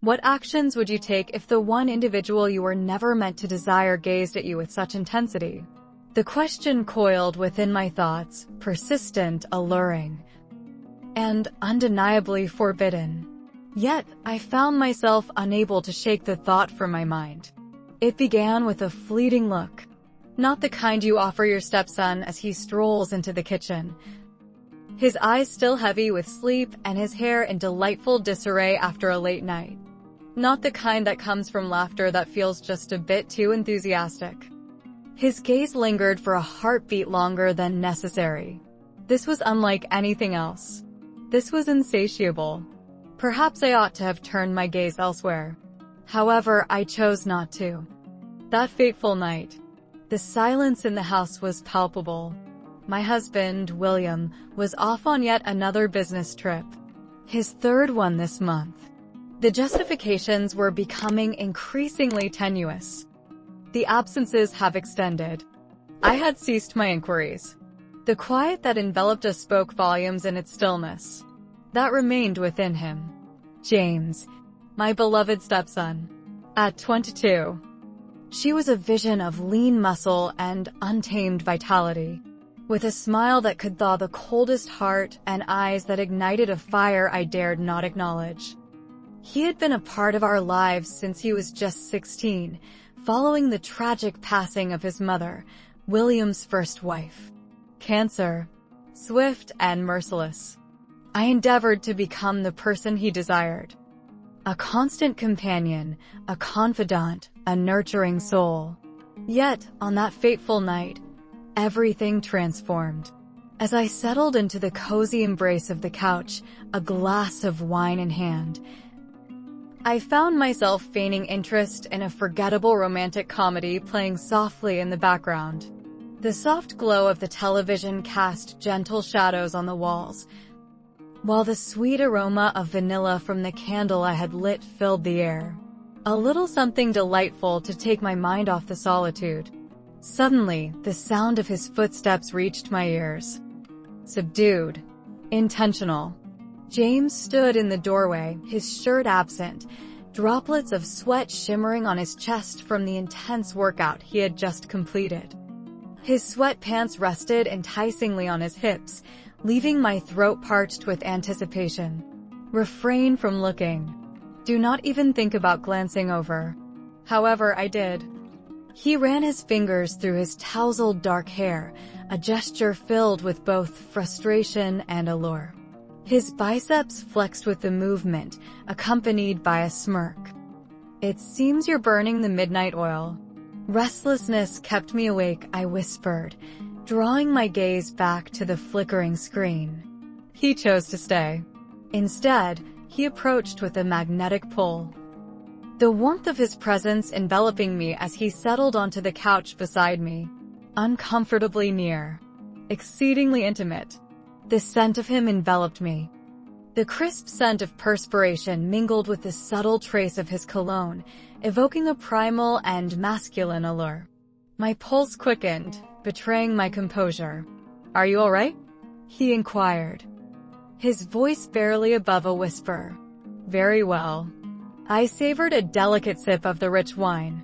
What actions would you take if the one individual you were never meant to desire gazed at you with such intensity? The question coiled within my thoughts, persistent, alluring, and undeniably forbidden. Yet, I found myself unable to shake the thought from my mind. It began with a fleeting look. Not the kind you offer your stepson as he strolls into the kitchen. His eyes still heavy with sleep and his hair in delightful disarray after a late night. Not the kind that comes from laughter that feels just a bit too enthusiastic. His gaze lingered for a heartbeat longer than necessary. This was unlike anything else. This was insatiable. Perhaps I ought to have turned my gaze elsewhere. However, I chose not to. That fateful night, the silence in the house was palpable. My husband, William, was off on yet another business trip. His third one this month. The justifications were becoming increasingly tenuous. The absences have extended. I had ceased my inquiries. The quiet that enveloped us spoke volumes in its stillness. That remained within him. James, my beloved stepson. At 22. She was a vision of lean muscle and untamed vitality, with a smile that could thaw the coldest heart and eyes that ignited a fire I dared not acknowledge. He had been a part of our lives since he was just 16, following the tragic passing of his mother, William's first wife. Cancer. Swift and merciless. I endeavored to become the person he desired. A constant companion, a confidant, a nurturing soul. Yet, on that fateful night, everything transformed. As I settled into the cozy embrace of the couch, a glass of wine in hand, I found myself feigning interest in a forgettable romantic comedy playing softly in the background. The soft glow of the television cast gentle shadows on the walls, while the sweet aroma of vanilla from the candle I had lit filled the air. A little something delightful to take my mind off the solitude. Suddenly, the sound of his footsteps reached my ears. Subdued. Intentional. James stood in the doorway, his shirt absent, droplets of sweat shimmering on his chest from the intense workout he had just completed. His sweatpants rested enticingly on his hips, leaving my throat parched with anticipation. Refrain from looking. Do not even think about glancing over. However, I did. He ran his fingers through his tousled dark hair, a gesture filled with both frustration and allure. His biceps flexed with the movement, accompanied by a smirk. It seems you're burning the midnight oil. Restlessness kept me awake, I whispered, drawing my gaze back to the flickering screen. He chose to stay. Instead, he approached with a magnetic pull. The warmth of his presence enveloping me as he settled onto the couch beside me. Uncomfortably near. Exceedingly intimate. The scent of him enveloped me. The crisp scent of perspiration mingled with the subtle trace of his cologne, evoking a primal and masculine allure. My pulse quickened, betraying my composure. "Are you all right?" he inquired, his voice barely above a whisper. "Very well." I savored a delicate sip of the rich wine,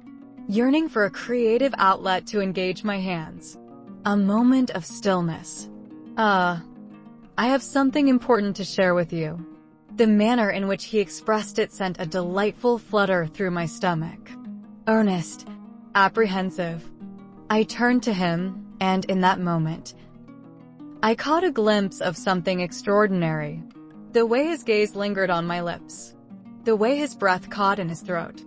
yearning for a creative outlet to engage my hands. A moment of stillness. I have something important to share with you." The manner in which he expressed it sent a delightful flutter through my stomach. Earnest, apprehensive. I turned to him, and in that moment, I caught a glimpse of something extraordinary. The way his gaze lingered on my lips. The way his breath caught in his throat.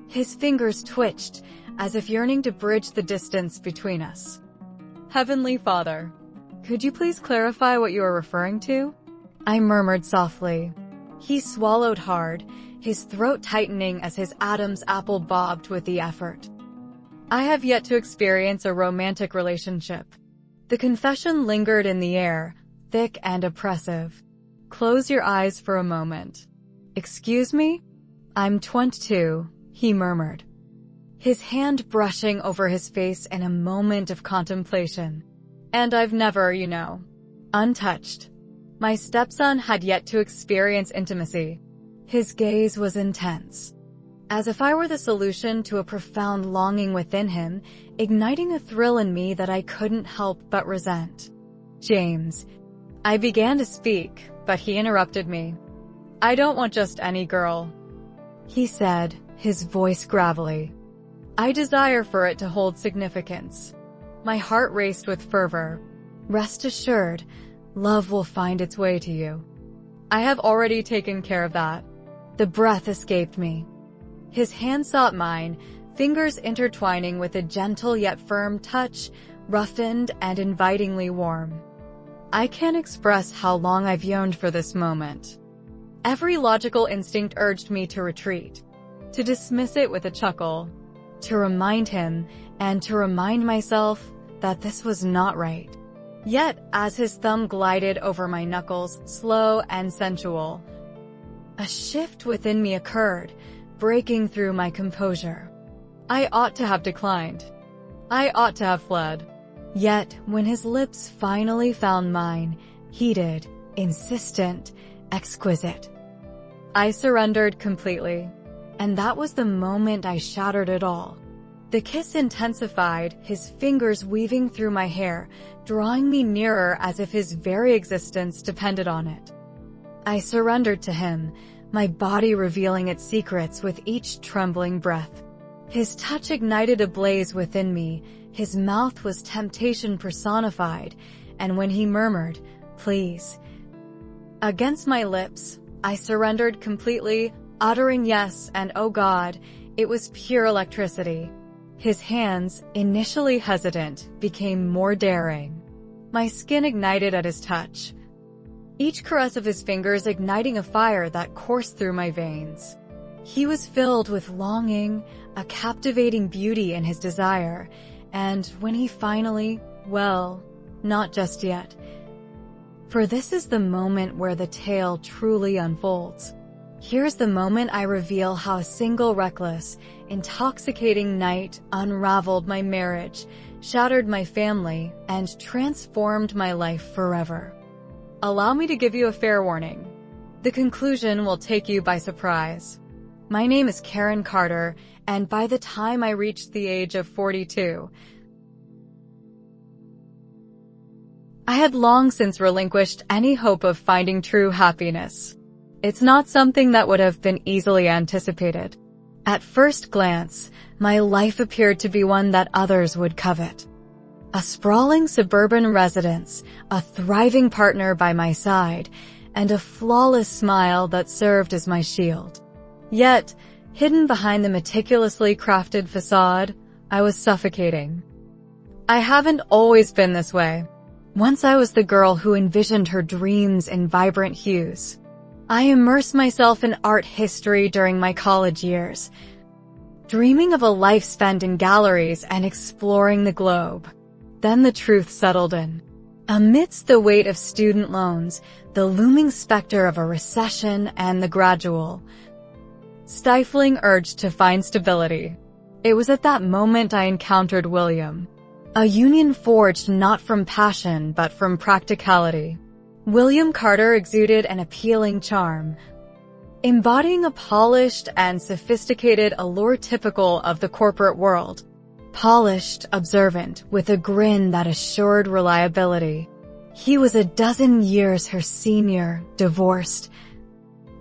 His fingers twitched, as if yearning to bridge the distance between us. "Heavenly Father, could you please clarify what you are referring to?" I murmured softly. He swallowed hard, his throat tightening as his Adam's apple bobbed with the effort. "I have yet to experience a romantic relationship." The confession lingered in the air, thick and oppressive. "Close your eyes for a moment." "Excuse me? I'm 22, he murmured, his hand brushing over his face in a moment of contemplation. "And I've never, untouched." My stepson had yet to experience intimacy. His gaze was intense, as if I were the solution to a profound longing within him, igniting a thrill in me that I couldn't help but resent. "James." I began to speak, but he interrupted me. "I don't want just any girl," he said, his voice gravelly. "I desire for it to hold significance." My heart raced with fervor. "Rest assured, love will find its way to you. I have already taken care of that." The breath escaped me. His hand sought mine, fingers intertwining with a gentle yet firm touch, roughened and invitingly warm. I can't express how long I've yearned for this moment. Every logical instinct urged me to retreat, to dismiss it with a chuckle, to remind him, and to remind myself, that this was not right. Yet, as his thumb glided over my knuckles, slow and sensual, a shift within me occurred, breaking through my composure. I ought to have declined. I ought to have fled. Yet, when his lips finally found mine, heated, insistent, exquisite, I surrendered completely. And that was the moment I shattered it all. The kiss intensified, his fingers weaving through my hair, drawing me nearer as if his very existence depended on it. I surrendered to him, my body revealing its secrets with each trembling breath. His touch ignited a blaze within me, his mouth was temptation personified, and when he murmured, "Please," against my lips, I surrendered completely, uttering yes and oh God, it was pure electricity. His hands, initially hesitant, became more daring. My skin ignited at his touch, each caress of his fingers igniting a fire that coursed through my veins. He was filled with longing, a captivating beauty in his desire, and when he finally, well, not just yet. For this is the moment where the tale truly unfolds. Here's the moment I reveal how a single reckless, intoxicating night unraveled my marriage, shattered my family, and transformed my life forever. Allow me to give you a fair warning. The conclusion will take you by surprise. My name is Miriam Carter, and by the time I reached the age of 42, I had long since relinquished any hope of finding true happiness. It's not something that would have been easily anticipated. At first glance, my life appeared to be one that others would covet. A sprawling suburban residence, a thriving partner by my side, and a flawless smile that served as my shield. Yet, hidden behind the meticulously crafted facade, I was suffocating. I haven't always been this way. Once I was the girl who envisioned her dreams in vibrant hues. I immersed myself in art history during my college years, dreaming of a life spent in galleries and exploring the globe. Then the truth settled in. Amidst the weight of student loans, the looming specter of a recession, and the gradual, stifling urge to find stability, it was at that moment I encountered William. A union forged not from passion but from practicality. Miriam Carter exuded an appealing charm, embodying a polished and sophisticated allure typical of the corporate world. Polished, observant, with a grin that assured reliability. He was a dozen years her senior, divorced,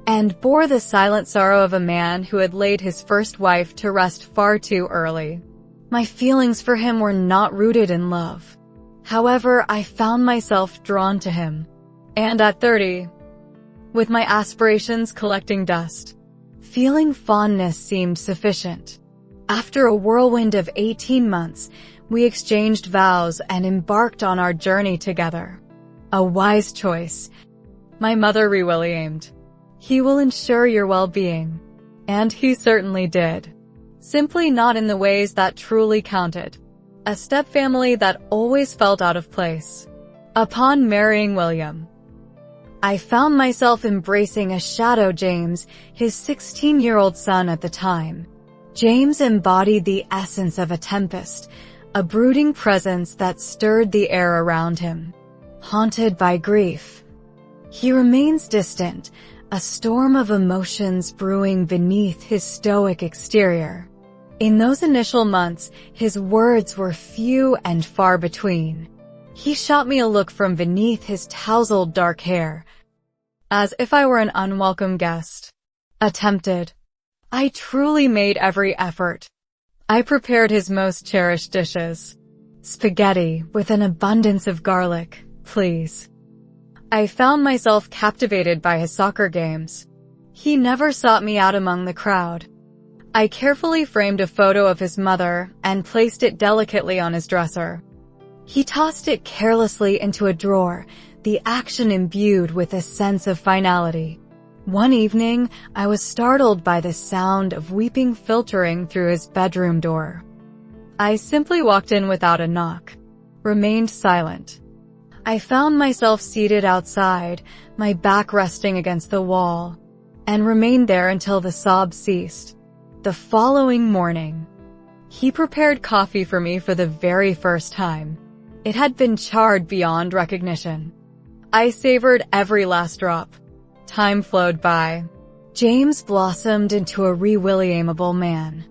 and bore the silent sorrow of a man who had laid his first wife to rest far too early. My feelings for him were not rooted in love. However, I found myself drawn to him. And at 30, with my aspirations collecting dust, feeling fondness seemed sufficient. After a whirlwind of 18 months, we exchanged vows and embarked on our journey together. A wise choice. My mother re-Williamed. He will ensure your well-being. And he certainly did. Simply not in the ways that truly counted. A stepfamily that always felt out of place. Upon marrying William, I found myself embracing a shadow James, his 16-year-old son at the time. James embodied the essence of a tempest, a brooding presence that stirred the air around him. Haunted by grief, he remains distant, a storm of emotions brewing beneath his stoic exterior. In those initial months, his words were few and far between. He shot me a look from beneath his tousled dark hair, as if I were an unwelcome guest. Attempted. I truly made every effort. I prepared his most cherished dishes. Spaghetti with an abundance of garlic, please. I found myself captivated by his soccer games. He never sought me out among the crowd. I carefully framed a photo of his mother and placed it delicately on his dresser. He tossed it carelessly into a drawer, the action imbued with a sense of finality. One evening, I was startled by the sound of weeping filtering through his bedroom door. I simply walked in without a knock, remained silent. I found myself seated outside, my back resting against the wall, and remained there until the sobs ceased. The following morning, he prepared coffee for me for the very first time. It had been charred beyond recognition. I savored every last drop. Time flowed by. James blossomed into a re-Williamable man.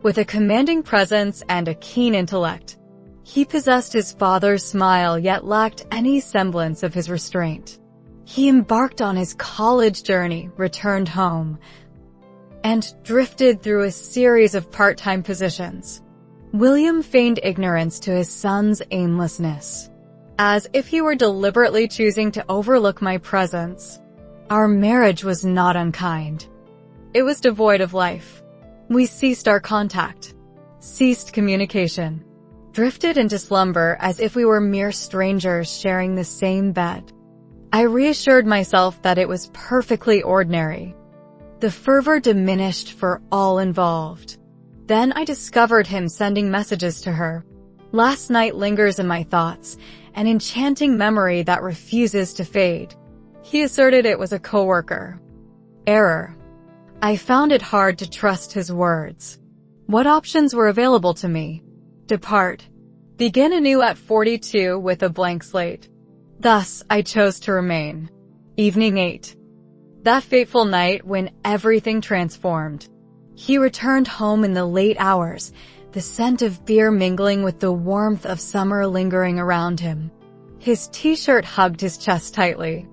With a commanding presence and a keen intellect, he possessed his father's smile yet lacked any semblance of his restraint. He embarked on his college journey, returned home, and drifted through a series of part-time positions. William feigned ignorance to his son's aimlessness, as if he were deliberately choosing to overlook my presence. Our marriage was not unkind. It was devoid of life. We ceased our contact, ceased communication, drifted into slumber as if we were mere strangers sharing the same bed. I reassured myself that it was perfectly ordinary. The fervor diminished for all involved. Then I discovered him sending messages to her. Last night lingers in my thoughts, an enchanting memory that refuses to fade. He asserted it was a coworker. Error. I found it hard to trust his words. What options were available to me? Depart. Begin anew at 42 with a blank slate. Thus, I chose to remain. Evening 8. That fateful night when everything transformed. He returned home in the late hours, the scent of beer mingling with the warmth of summer lingering around him. His t-shirt hugged his chest tightly.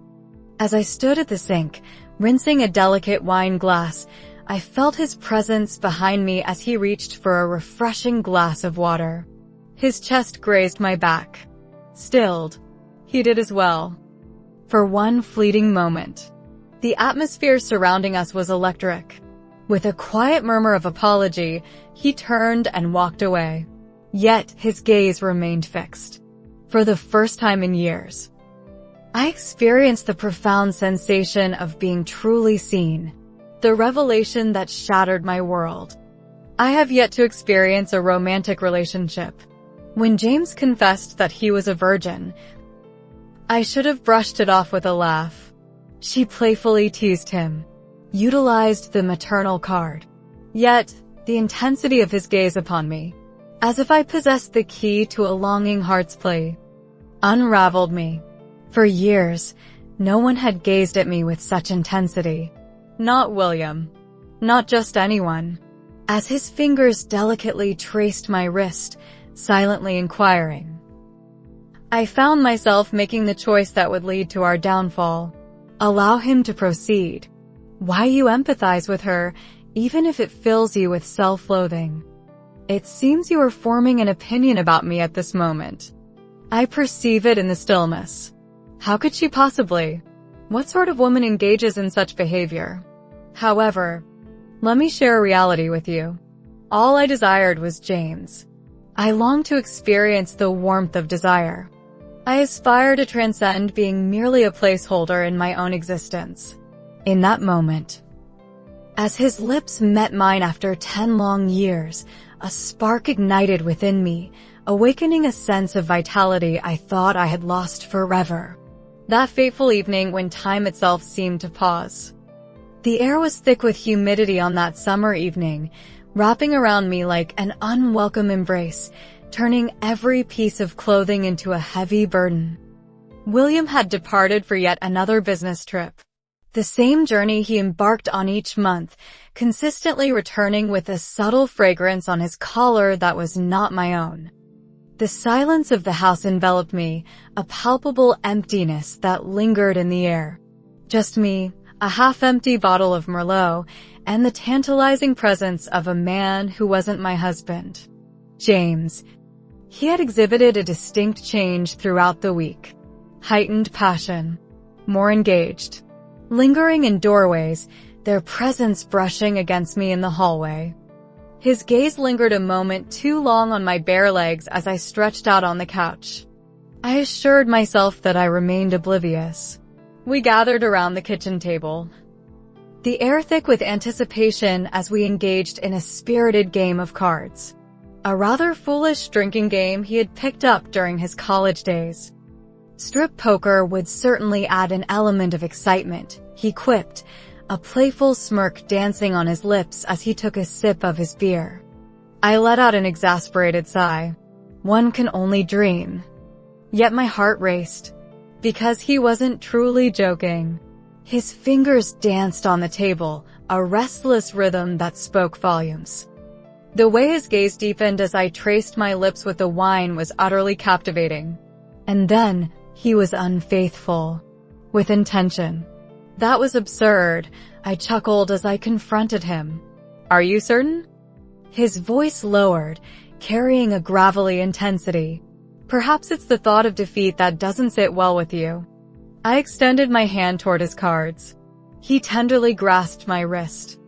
As I stood at the sink, rinsing a delicate wine glass, I felt his presence behind me as he reached for a refreshing glass of water. His chest grazed my back. Stilled. He did as well. For one fleeting moment. The atmosphere surrounding us was electric. With a quiet murmur of apology, he turned and walked away. Yet his gaze remained fixed. For the first time in years, I experienced the profound sensation of being truly seen, the revelation that shattered my world. I have yet to experience a romantic relationship. When James confessed that he was a virgin, I should have brushed it off with a laugh. She playfully teased him, utilized the maternal card. Yet, the intensity of his gaze upon me, as if I possessed the key to a longing heart's plea, unraveled me. For years, no one had gazed at me with such intensity. Not William. Not just anyone. As his fingers delicately traced my wrist, silently inquiring, I found myself making the choice that would lead to our downfall. Allow him to proceed. Why you empathize with her, even if it fills you with self-loathing? It seems you are forming an opinion about me at this moment. I perceive it in the stillness. How could she possibly? What sort of woman engages in such behavior? However, let me share a reality with you. All I desired was James. I longed to experience the warmth of desire. I aspire to transcend being merely a placeholder in my own existence. In that moment, as his lips met mine after 10 long years, a spark ignited within me, awakening a sense of vitality I thought I had lost forever. That fateful evening when time itself seemed to pause. The air was thick with humidity on that summer evening, wrapping around me like an unwelcome embrace, turning every piece of clothing into a heavy burden. William had departed for yet another business trip. The same journey he embarked on each month, consistently returning with a subtle fragrance on his collar that was not my own. The silence of the house enveloped me, a palpable emptiness that lingered in the air. Just me, a half-empty bottle of Merlot, and the tantalizing presence of a man who wasn't my husband. James. He had exhibited a distinct change throughout the week. Heightened passion. More engaged. Lingering in doorways, their presence brushing against me in the hallway. His gaze lingered a moment too long on my bare legs as I stretched out on the couch. I assured myself that I remained oblivious. We gathered around the kitchen table, the air thick with anticipation as we engaged in a spirited game of cards. A rather foolish drinking game he had picked up during his college days. Strip poker would certainly add an element of excitement, he quipped, a playful smirk dancing on his lips as he took a sip of his beer. I let out an exasperated sigh. One can only dream. Yet my heart raced, because he wasn't truly joking. His fingers danced on the table, a restless rhythm that spoke volumes. The way his gaze deepened as I traced my lips with the wine was utterly captivating. And then, he was unfaithful. With intention. That was absurd, I chuckled as I confronted him. Are you certain? His voice lowered, carrying a gravelly intensity. Perhaps it's the thought of defeat that doesn't sit well with you. I extended my hand toward his cards. He tenderly grasped my wrist.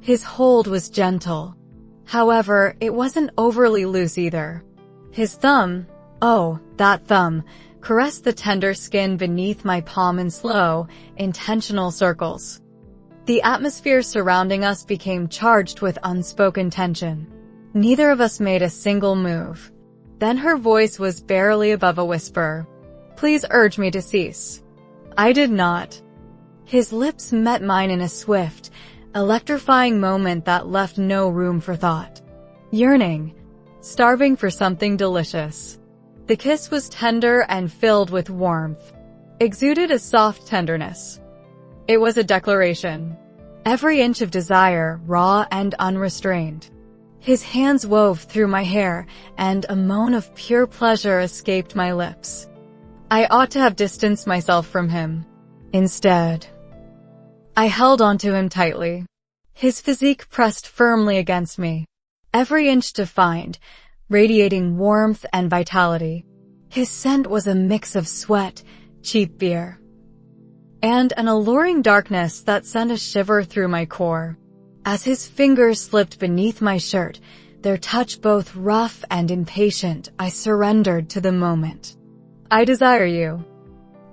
His hold was gentle. However, it wasn't overly loose either. His thumb, oh, that thumb, caressed the tender skin beneath my palm in slow, intentional circles. The atmosphere surrounding us became charged with unspoken tension. Neither of us made a single move. Then her voice was barely above a whisper. Please urge me to cease. I did not. His lips met mine in a swift, electrifying moment that left no room for thought. Yearning. Starving for something delicious. The kiss was tender and filled with warmth. Exuded a soft tenderness. It was a declaration. Every inch of desire, raw and unrestrained. His hands wove through my hair, and a moan of pure pleasure escaped my lips. I ought to have distanced myself from him. Instead, I held onto him tightly. His physique pressed firmly against me. Every inch defined, radiating warmth and vitality. His scent was a mix of sweat, cheap beer, and an alluring darkness that sent a shiver through my core. As his fingers slipped beneath my shirt, their touch both rough and impatient, I surrendered to the moment. I desire you,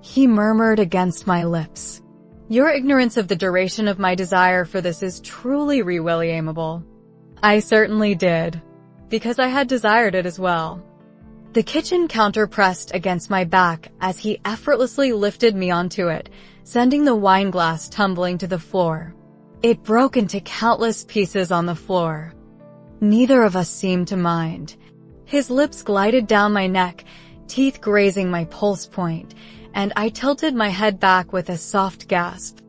he murmured against my lips. Your ignorance of the duration of my desire for this is truly re-Williamable. I certainly did, because I had desired it as well. The kitchen counter pressed against my back as he effortlessly lifted me onto it, sending the wine glass tumbling to the floor. It broke into countless pieces on the floor. Neither of us seemed to mind. His lips glided down my neck, teeth grazing my pulse point, and I tilted my head back with a soft gasp.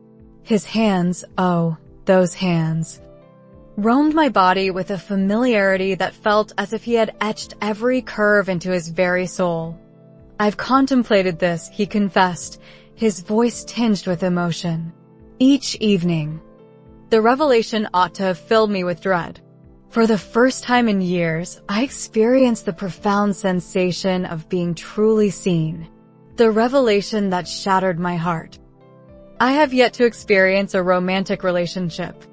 His hands, oh, those hands, roamed my body with a familiarity that felt as if he had etched every curve into his very soul. I've contemplated this, he confessed, his voice tinged with emotion. Each evening. The revelation ought to have filled me with dread. For the first time in years, I experienced the profound sensation of being truly seen. The revelation that shattered my heart. I have yet to experience a romantic relationship.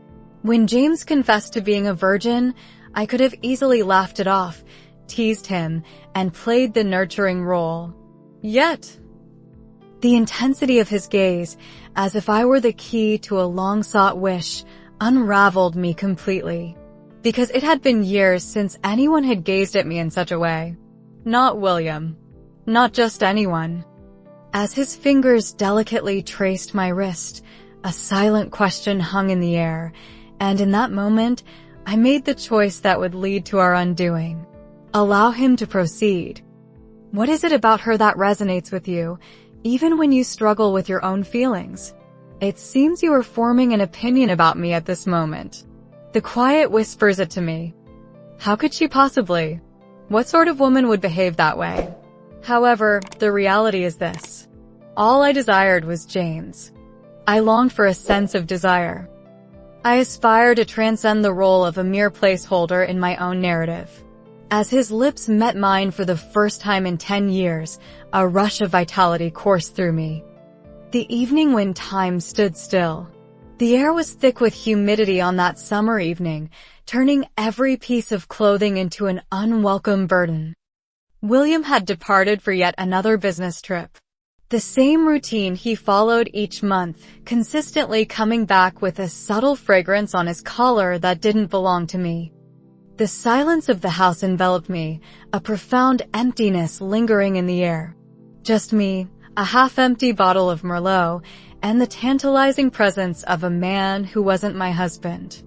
When James confessed to being a virgin, I could have easily laughed it off, teased him, and played the nurturing role. Yet, the intensity of his gaze, as if I were the key to a long-sought wish, unraveled me completely. Because it had been years since anyone had gazed at me in such a way. Not William. Not just anyone. As his fingers delicately traced my wrist, a silent question hung in the air, and in that moment, I made the choice that would lead to our undoing. Allow him to proceed. What is it about her that resonates with you, even when you struggle with your own feelings? It seems you are forming an opinion about me at this moment. The quiet whispers it to me. How could she possibly? What sort of woman would behave that way? However, the reality is this. All I desired was James. I longed for a sense of desire. I aspired to transcend the role of a mere placeholder in my own narrative. As his lips met mine for the first time in 10 years, a rush of vitality coursed through me. The evening when time stood still. The air was thick with humidity on that summer evening, turning every piece of clothing into an unwelcome burden. William had departed for yet another business trip. The same routine he followed each month, consistently coming back with a subtle fragrance on his collar that didn't belong to me. The silence of the house enveloped me, a profound emptiness lingering in the air. Just me, a half-empty bottle of Merlot, and the tantalizing presence of a man who wasn't my husband.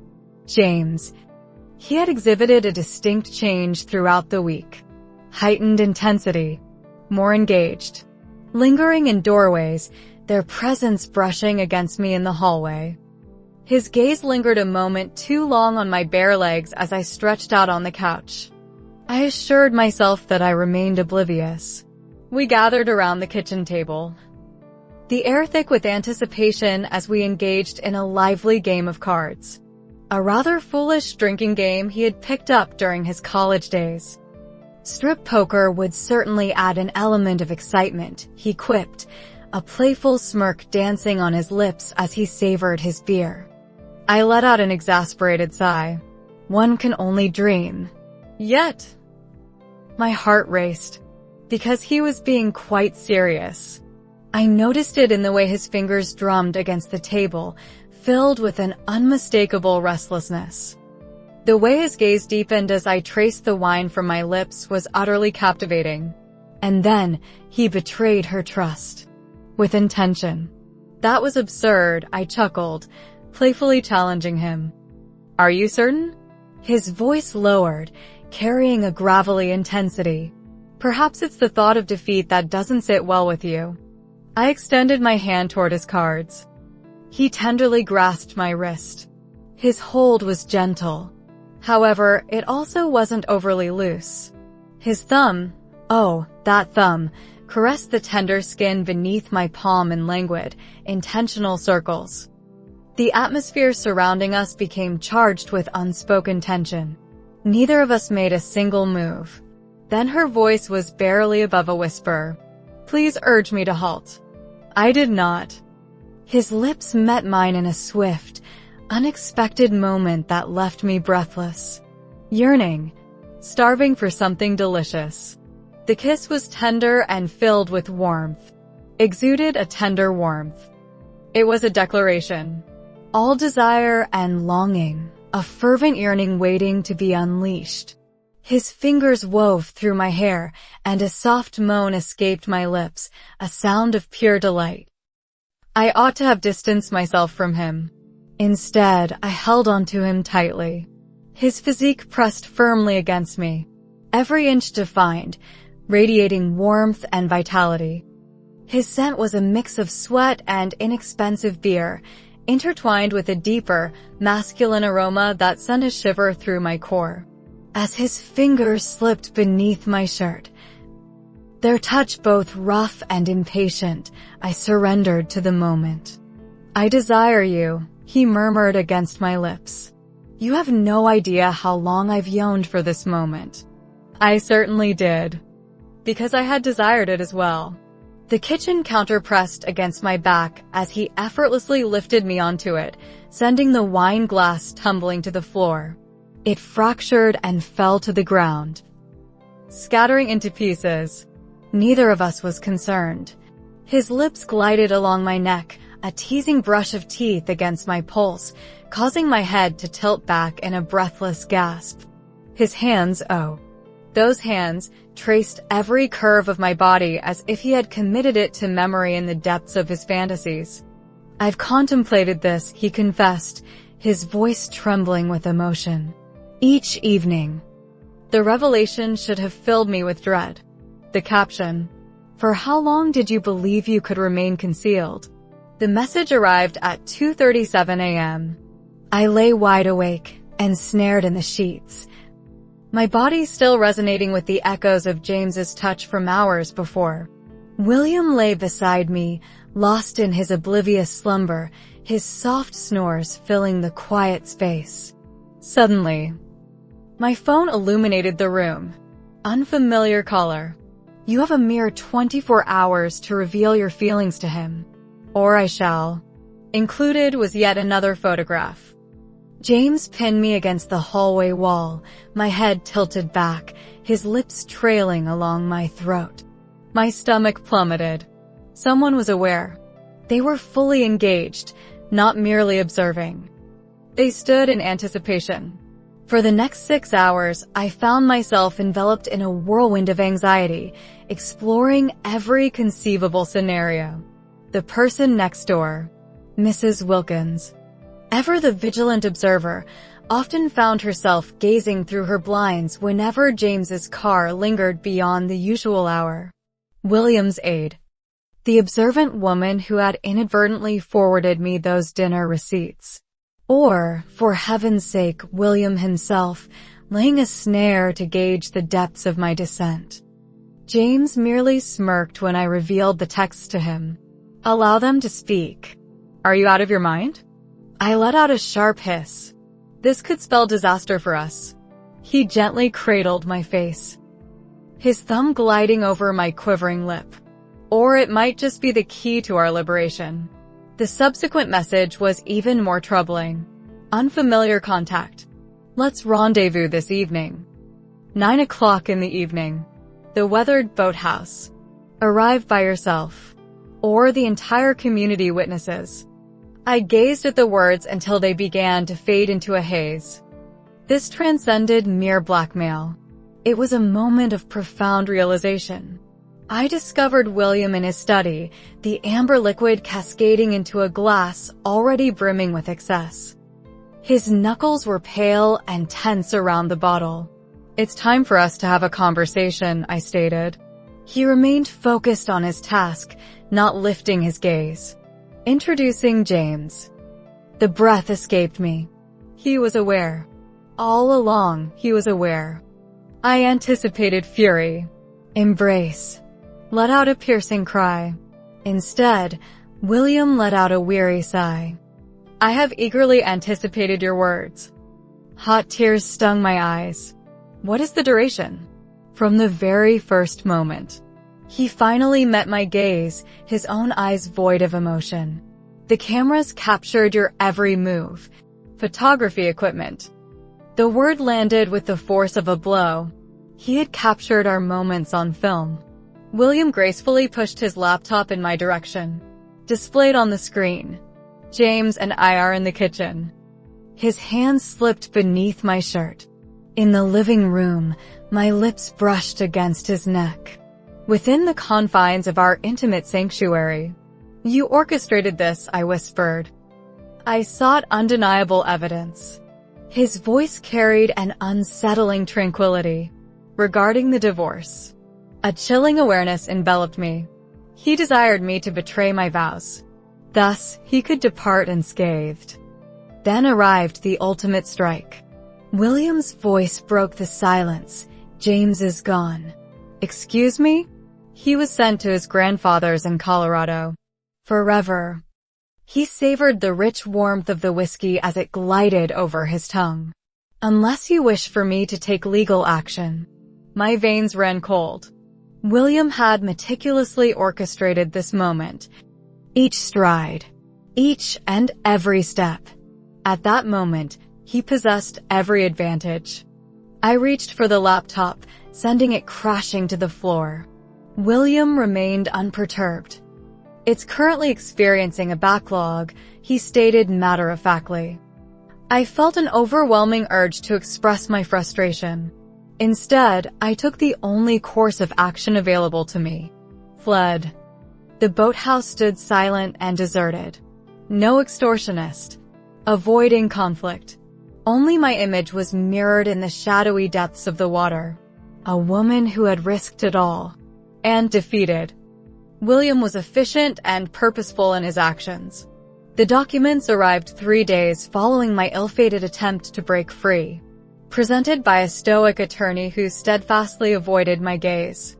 James. He had exhibited a distinct change throughout the week. Heightened intensity. More engaged. Lingering in doorways, their presence brushing against me in the hallway. His gaze lingered a moment too long on my bare legs as I stretched out on the couch. I assured myself that I remained oblivious. We gathered around the kitchen table. The air thick with anticipation as we engaged in a lively game of cards. A rather foolish drinking game he had picked up during his college days. Strip poker would certainly add an element of excitement, he quipped, a playful smirk dancing on his lips as he savored his beer. I let out an exasperated sigh. One can only dream. Yet, my heart raced, because he was being quite serious. I noticed it in the way his fingers drummed against the table, filled with an unmistakable restlessness. The way his gaze deepened as I traced the wine from my lips was utterly captivating. And then, he betrayed her trust. With intention. That was absurd, I chuckled, playfully challenging him. Are you certain? His voice lowered, carrying a gravelly intensity. Perhaps it's the thought of defeat that doesn't sit well with you. I extended my hand toward his cards. He tenderly grasped my wrist. His hold was gentle. However, it also wasn't overly loose. His thumb, oh, that thumb, caressed the tender skin beneath my palm in languid, intentional circles. The atmosphere surrounding us became charged with unspoken tension. Neither of us made a single move. Then her voice was barely above a whisper. Please urge me to halt. I did not. His lips met mine in a swift, unexpected moment that left me breathless. Yearning. Starving for something delicious. The kiss was tender and filled with warmth. Exuded a tender warmth. It was a declaration. All desire and longing, a fervent yearning waiting to be unleashed. His fingers wove through my hair, and a soft moan escaped my lips, a sound of pure delight. I ought to have distanced myself from him. Instead, I held onto him tightly. His physique pressed firmly against me, every inch defined, radiating warmth and vitality. His scent was a mix of sweat and inexpensive beer, intertwined with a deeper, masculine aroma that sent a shiver through my core. As his fingers slipped beneath my shirt, their touch both rough and impatient, I surrendered to the moment. I desire you, he murmured against my lips. You have no idea how long I've yearned for this moment. I certainly did. Because I had desired it as well. The kitchen counter pressed against my back as he effortlessly lifted me onto it, sending the wine glass tumbling to the floor. It fractured and fell to the ground, scattering into pieces. Neither of us was concerned. His lips glided along my neck, a teasing brush of teeth against my pulse, causing my head to tilt back in a breathless gasp. His hands, oh, those hands, traced every curve of my body as if he had committed it to memory in the depths of his fantasies. I've contemplated this, he confessed, his voice trembling with emotion. Each evening. The revelation should have filled me with dread. The caption, "For how long did you believe you could remain concealed?" The message arrived at 2:37 a.m. I lay wide awake, ensnared in the sheets, my body still resonating with the echoes of James's touch from hours before. William lay beside me, lost in his oblivious slumber, his soft snores filling the quiet space. Suddenly, my phone illuminated the room. Unfamiliar caller. You have a mere 24 hours to reveal your feelings to him, or I shall. Included was yet another photograph. James pinned me against the hallway wall, my head tilted back, his lips trailing along my throat. My stomach plummeted. Someone was aware. They were fully engaged, not merely observing. They stood in anticipation. For the next 6 hours, I found myself enveloped in a whirlwind of anxiety, exploring every conceivable scenario. The person next door, Mrs. Wilkins, ever the vigilant observer, often found herself gazing through her blinds whenever James's car lingered beyond the usual hour. William's aide, the observant woman who had inadvertently forwarded me those dinner receipts. Or, for heaven's sake, William himself, laying a snare to gauge the depths of my descent. James merely smirked when I revealed the text to him. Allow them to speak. Are you out of your mind? I let out a sharp hiss. This could spell disaster for us. He gently cradled my face, his thumb gliding over my quivering lip. Or it might just be the key to our liberation. The subsequent message was even more troubling. Unfamiliar contact. Let's rendezvous this evening. 9 o'clock in the evening. The weathered boathouse. Arrive by yourself. Or the entire community witnesses. I gazed at the words until they began to fade into a haze. This transcended mere blackmail. It was a moment of profound realization. I discovered William in his study, the amber liquid cascading into a glass already brimming with excess. His knuckles were pale and tense around the bottle. It's time for us to have a conversation, I stated. He remained focused on his task, not lifting his gaze. Introducing James. The breath escaped me. He was aware. All along, he was aware. I anticipated fury. Embrace. Let out a piercing cry. Instead, William let out a weary sigh. I have eagerly anticipated your words. Hot tears stung my eyes. What is the duration? From the very first moment. He finally met my gaze, his own eyes void of emotion. The cameras captured your every move. Photography equipment. The word landed with the force of a blow. He had captured our moments on film. William gracefully pushed his laptop in my direction. Displayed on the screen. James and I are in the kitchen. His hand slipped beneath my shirt. In the living room, my lips brushed against his neck. Within the confines of our intimate sanctuary. You orchestrated this, I whispered. I sought undeniable evidence. His voice carried an unsettling tranquility. Regarding the divorce. A chilling awareness enveloped me. He desired me to betray my vows. Thus, he could depart unscathed. Then arrived the ultimate strike. William's voice broke the silence. James is gone. Excuse me? He was sent to his grandfather's in Colorado. Forever. He savored the rich warmth of the whiskey as it glided over his tongue. Unless you wish for me to take legal action. My veins ran cold. William had meticulously orchestrated this moment. Each stride. Each and every step. At that moment, he possessed every advantage. I reached for the laptop, sending it crashing to the floor. William remained unperturbed. It's currently experiencing a backlog, he stated matter-of-factly. I felt an overwhelming urge to express my frustration. Instead, I took the only course of action available to me. Fled. The boathouse stood silent and deserted. No extortionist. Avoiding conflict. Only my image was mirrored in the shadowy depths of the water. A woman who had risked it all. And defeated. William was efficient and purposeful in his actions. The documents arrived 3 days following my ill-fated attempt to break free, presented by a stoic attorney who steadfastly avoided my gaze.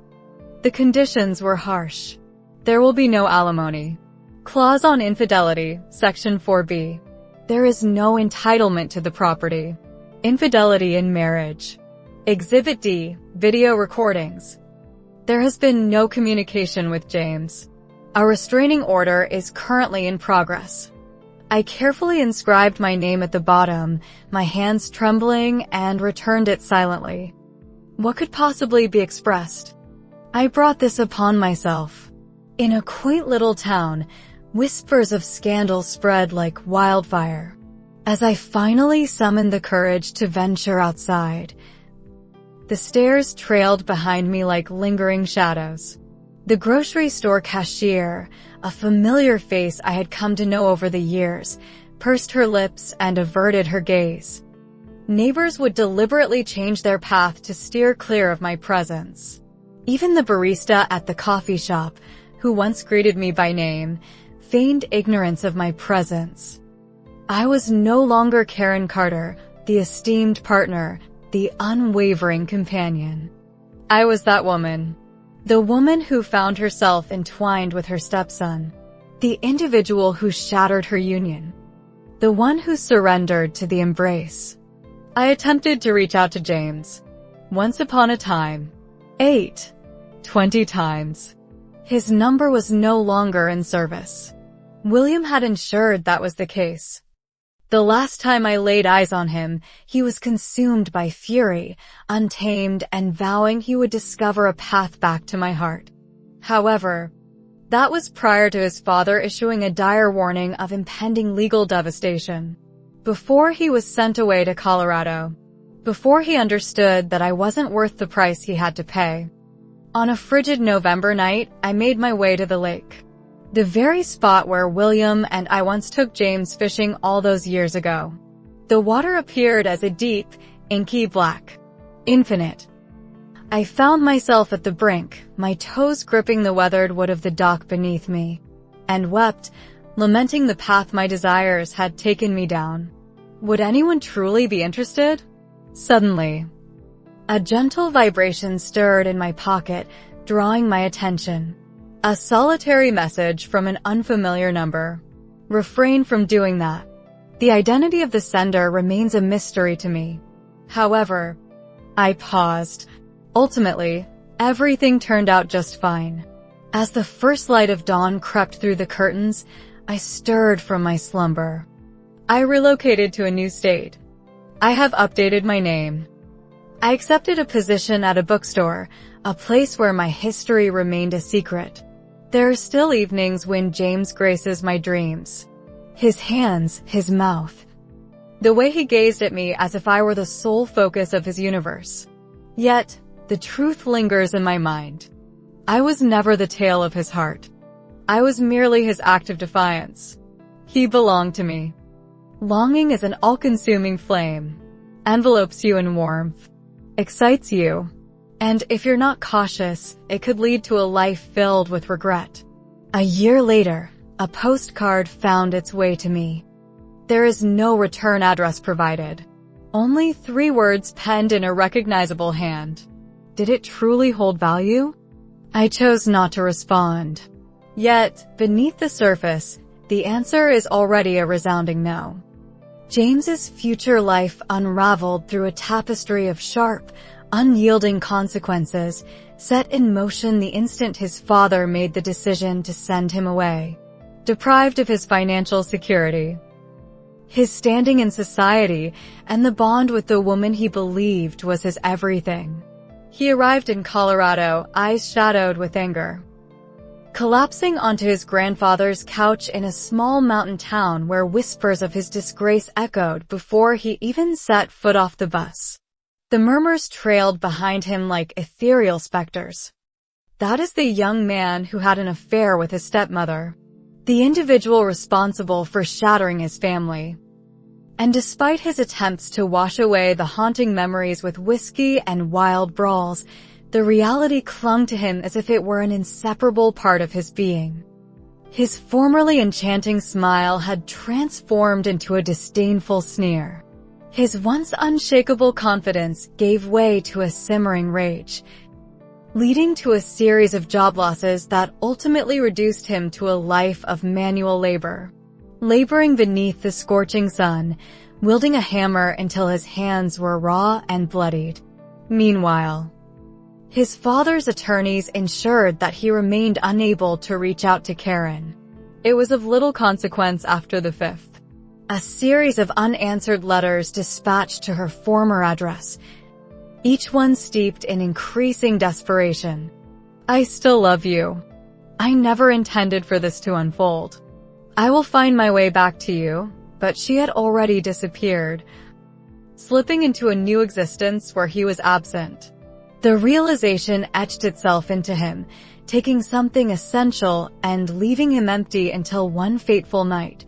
The conditions were harsh. There will be no alimony. Clause on infidelity, Section 4B. There is no entitlement to the property. Infidelity in marriage. Exhibit D, video recordings. There has been no communication with James. A restraining order is currently in progress. I carefully inscribed my name at the bottom, my hands trembling, and returned it silently. What could possibly be expressed? I brought this upon myself. In a quaint little town, whispers of scandal spread like wildfire. As I finally summoned the courage to venture outside, the stairs trailed behind me like lingering shadows. The grocery store cashier, a familiar face I had come to know over the years, pursed her lips and averted her gaze. Neighbors would deliberately change their path to steer clear of my presence. Even the barista at the coffee shop, who once greeted me by name, feigned ignorance of my presence. I was no longer Karen Carter, the esteemed partner, the unwavering companion. I was that woman. The woman who found herself entwined with her stepson. The individual who shattered her union. The one who surrendered to the embrace. I attempted to reach out to James. Once upon a time. 8. 20 times. His number was no longer in service. William had ensured that was the case. The last time I laid eyes on him, he was consumed by fury, untamed, and vowing he would discover a path back to my heart. However, that was prior to his father issuing a dire warning of impending legal devastation. Before he was sent away to Colorado. Before he understood that I wasn't worth the price he had to pay. On a frigid November night, I made my way to the lake. The very spot where William and I once took James fishing all those years ago. The water appeared as a deep, inky black. Infinite. I found myself at the brink, my toes gripping the weathered wood of the dock beneath me, and wept, lamenting the path my desires had taken me down. Would anyone truly be interested? Suddenly, a gentle vibration stirred in my pocket, drawing my attention. A solitary message from an unfamiliar number. Refrain from doing that. The identity of the sender remains a mystery to me. However, I paused. Ultimately, everything turned out just fine. As the first light of dawn crept through the curtains, I stirred from my slumber. I relocated to a new state. I have updated my name. I accepted a position at a bookstore, a place where my history remained a secret. There are still evenings when James graces my dreams. His hands, his mouth. The way he gazed at me as if I were the sole focus of his universe. Yet, the truth lingers in my mind. I was never the tale of his heart. I was merely his act of defiance. He belonged to me. Longing is an all-consuming flame. Envelopes you in warmth. Excites you. And if you're not cautious, it could lead to a life filled with regret. A year later, a postcard found its way to me. There is no return address provided. Only 3 words penned in a recognizable hand. Did it truly hold value? I chose not to respond. Yet, beneath the surface, the answer is already a resounding no. James's future life unraveled through a tapestry of sharp, unyielding consequences, set in motion the instant his father made the decision to send him away. Deprived of his financial security, his standing in society, and the bond with the woman he believed was his everything. He arrived in Colorado, eyes shadowed with anger. Collapsing onto his grandfather's couch in a small mountain town where whispers of his disgrace echoed before he even set foot off the bus. The murmurs trailed behind him like ethereal specters. That is the young man who had an affair with his stepmother. The individual responsible for shattering his family. And despite his attempts to wash away the haunting memories with whiskey and wild brawls, The reality clung to him as if it were an inseparable part of his being. His formerly enchanting smile had transformed into a disdainful sneer. His once unshakable confidence gave way to a simmering rage, leading to a series of job losses that ultimately reduced him to a life of manual labor, laboring beneath the scorching sun, wielding a hammer until his hands were raw and bloodied. Meanwhile, his father's attorneys ensured that he remained unable to reach out to Karen. It was of little consequence after the 5th. A series of unanswered letters dispatched to her former address, each one steeped in increasing desperation. I still love you. I never intended for this to unfold. I will find my way back to you, but she had already disappeared, slipping into a new existence where he was absent. The realization etched itself into him, taking something essential and leaving him empty until one fateful night,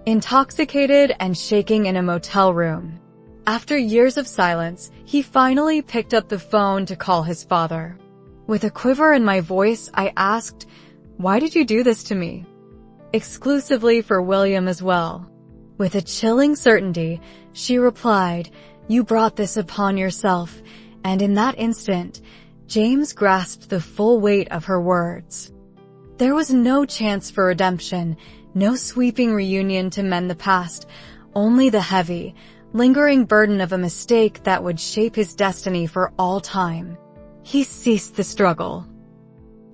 intoxicated and shaking in a motel room. After years of silence, he finally picked up the phone to call his father. With a quiver in my voice, I asked, "Why did you do this to me?" Exclusively for William as well. With a chilling certainty, she replied, "You brought this upon yourself," and in that instant, James grasped the full weight of her words. There was no chance for redemption, no sweeping reunion to mend the past, only the heavy, lingering burden of a mistake that would shape his destiny for all time. He ceased the struggle,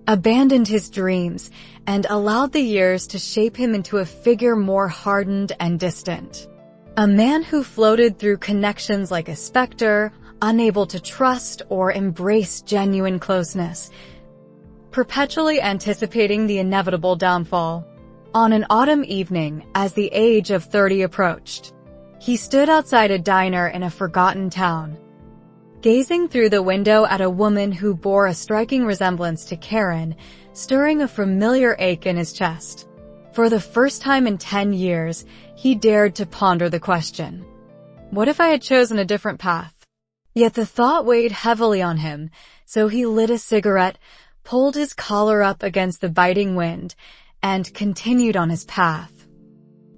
abandoned his dreams, and allowed the years to shape him into a figure more hardened and distant. A man who floated through connections like a specter, unable to trust or embrace genuine closeness, perpetually anticipating the inevitable downfall. On an autumn evening, as the age of 30 approached, he stood outside a diner in a forgotten town, gazing through the window at a woman who bore a striking resemblance to Karen, stirring a familiar ache in his chest. For the first time in 10 years, he dared to ponder the question, what if I had chosen a different path? Yet the thought weighed heavily on him, so he lit a cigarette, pulled his collar up against the biting wind, and continued on his path.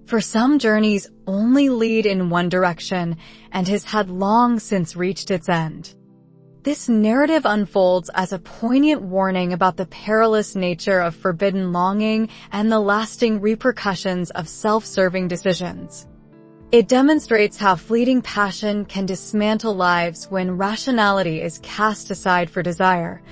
For some journeys only lead in one direction, and his had long since reached its end. This narrative unfolds as a poignant warning about the perilous nature of forbidden longing and the lasting repercussions of self-serving decisions. It demonstrates how fleeting passion can dismantle lives when rationality is cast aside for desire,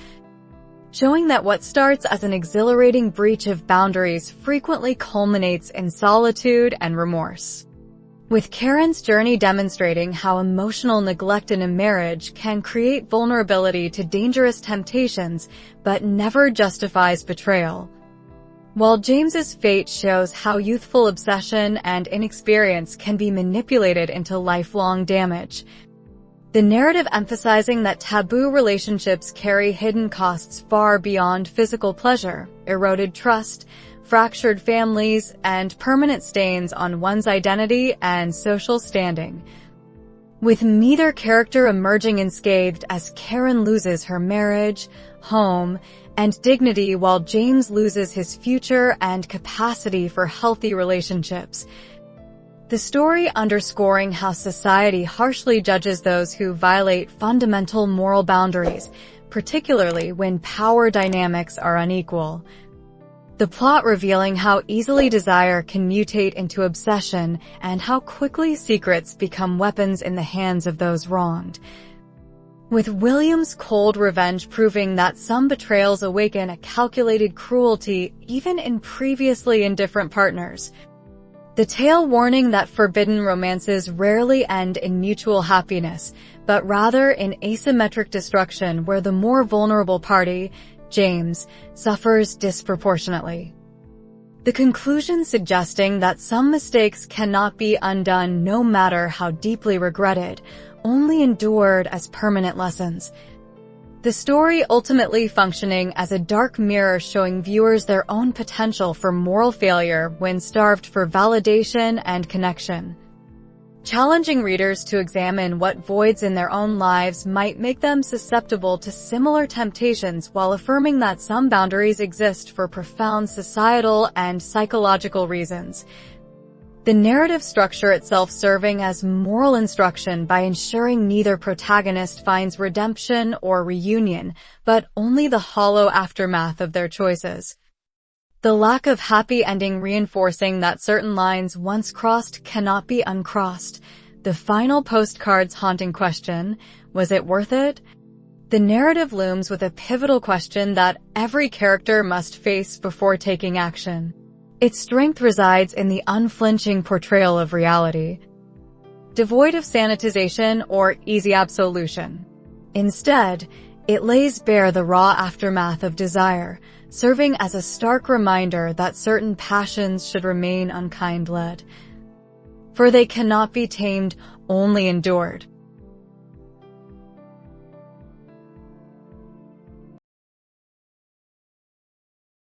showing that what starts as an exhilarating breach of boundaries frequently culminates in solitude and remorse. With Karen's journey demonstrating how emotional neglect in a marriage can create vulnerability to dangerous temptations but never justifies betrayal, while James's fate shows how youthful obsession and inexperience can be manipulated into lifelong damage. The narrative emphasizing that taboo relationships carry hidden costs far beyond physical pleasure, eroded trust, fractured families, and permanent stains on one's identity and social standing. With neither character emerging unscathed as Karen loses her marriage, home, and dignity while James loses his future and capacity for healthy relationships. The story underscoring how society harshly judges those who violate fundamental moral boundaries, particularly when power dynamics are unequal. The plot revealing how easily desire can mutate into obsession and how quickly secrets become weapons in the hands of those wronged. With William's cold revenge proving that some betrayals awaken a calculated cruelty even in previously indifferent partners. The tale warning that forbidden romances rarely end in mutual happiness, but rather in asymmetric destruction where the more vulnerable party, James, suffers disproportionately. The conclusion suggesting that some mistakes cannot be undone no matter how deeply regretted, only endured as permanent lessons. The story ultimately functioning as a dark mirror showing viewers their own potential for moral failure when starved for validation and connection. challenging readers to examine what voids in their own lives might make them susceptible to similar temptations while affirming that some boundaries exist for profound societal and psychological reasons. The narrative structure itself serving as moral instruction by ensuring neither protagonist finds redemption or reunion, but only the hollow aftermath of their choices. The lack of happy ending reinforcing that certain lines once crossed cannot be uncrossed. The final postcard's haunting question, was it worth it? The narrative looms with a pivotal question that every character must face before taking action. Its strength resides in the unflinching portrayal of reality, devoid of sanitization or easy absolution. Instead, it lays bare the raw aftermath of desire, serving as a stark reminder that certain passions should remain unkind-led. For they cannot be tamed, only endured.